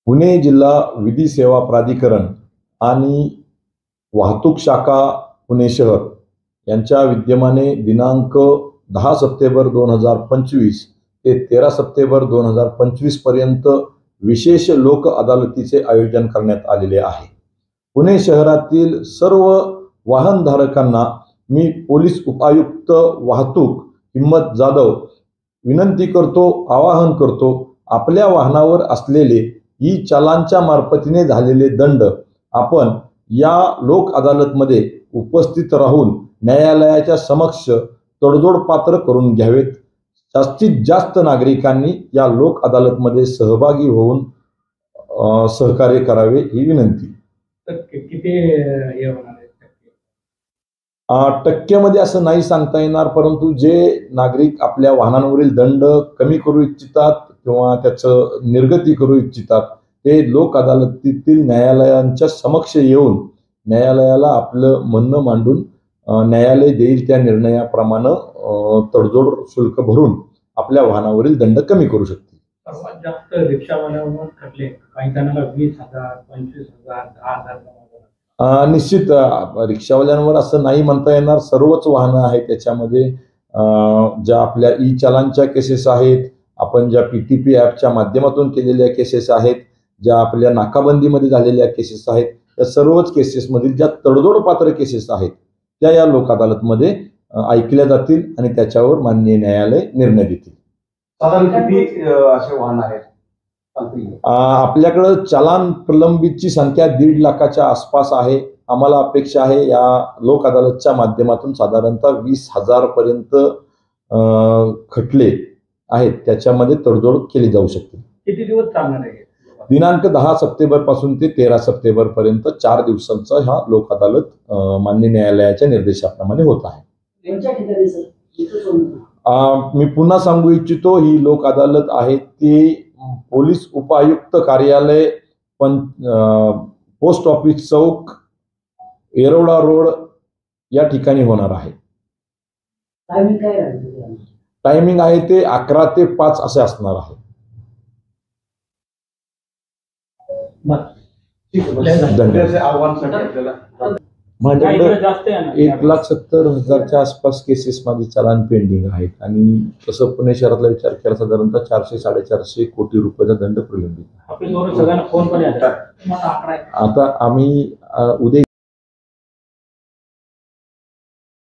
पुणे जिल्हा विधी सेवा प्राधिकरण आणि वाहतूक शाखा पुणे शहर यांच्या विद्यमाने दिनांक 10 सप्टेंबर 2025 ते 13 सप्टेंबर 2025 पर्यंत विशेष लोक अदालतीचे आयोजन करण्यात आलेले आहे। पुणे शहरातील सर्व वाहनधारकांना मी पोलीस उपायुक्त वाहतूक हिम्मत जाधव विनंती करतो, आवाहन करतो, आपल्या वाहनावर असलेले ई चालांच्या मार्फतीने झालेले दंड आपण या लोक अदालतमध्ये उपस्थित राहून न्यायालयाच्या समक्ष तडजोड पात्र करून घ्यावेत। जास्तीत जास्त नागरिकांनी या लोक अदालतमध्ये सहभागी होऊन सहकार्य करावे ही विनंती। किती हे होणार आहे? टक्क्यामध्ये असं नाही सांगता येणार, परंतु जे नागरिक आपल्या वाहनांवरील दंड कमी करू इच्छितात किंवा त्याचं निर्गती करू इच्छितात ते लोक अदालतीतील न्यायालयांच्या समक्ष येऊन न्यायालयाला आपलं म्हणणं मांडून न्यायालय देईल त्या निर्णयाप्रमाणे तडजोड शुल्क भरून आपल्या वाहनावरील दंड कमी करू शकतील। सर्वात जास्त रिक्षावाल्यांवर खटले, काही जणांना 20,000, 25,000, 10,000। निश्चित रिक्षावाल्यांवर असं नाही म्हणता येणार, सर्वच वाहनं आहेत त्याच्यामध्ये। ज्या आपल्या ई चालांच्या केसेस आहेत, आपण ज्या PTP ॲपच्या माध्यमातून केलेल्या केसेस आहेत, ज्या आपल्या नाकाबंदीमध्ये झालेल्या केसेस आहेत, या सर्वच केसेसमधील ज्या तडजोड पात्र केसेस आहेत त्या या लोक अदालतमध्ये ऐकल्या जातील आणि त्याच्यावर माननीय न्यायालय निर्णय देतील। साधारण किती असे वाहन आहेत? आपल्याकडे चालान प्रलंबितची संख्या 1.5 लाखाच्या आसपास आहे। आम्हाला अपेक्षा आहे या लोक अदालतच्या माध्यमातून साधारणतः 20,000 पर्यंत खटले आहेत त्याच्यामध्ये तडजोड केली जाऊ शकते। किती दिवस चालणार आहे? दिनांक 10 सप्टेंबर पासून ते 13 सप्टेंबर पर्यंत 4 दिवसांचा हा लोक अदालत मान्य न्यायालयाच्या निर्देशाप्रमाणे होत आहे। मी पुन्हा सांगू इच्छितो, ही लोक अदालत आहे ती पोलीस उपायुक्त कार्यालय पोस्ट ऑफिस चौक येरवडा रोड या ठिकाणी होणार आहे। टायमिंग आहे ते 11 ते 5 असे असणार आहे। माझ्याकडे 1,70,000च्या आसपास केसेस मध्ये चालान पेंडिंग आहेत आणि तसं पुणे शहरातला विचार केला साधारणतः 400-450 कोटी रुपयाचा दंड प्रलंबित आहे। आता आम्ही उद्या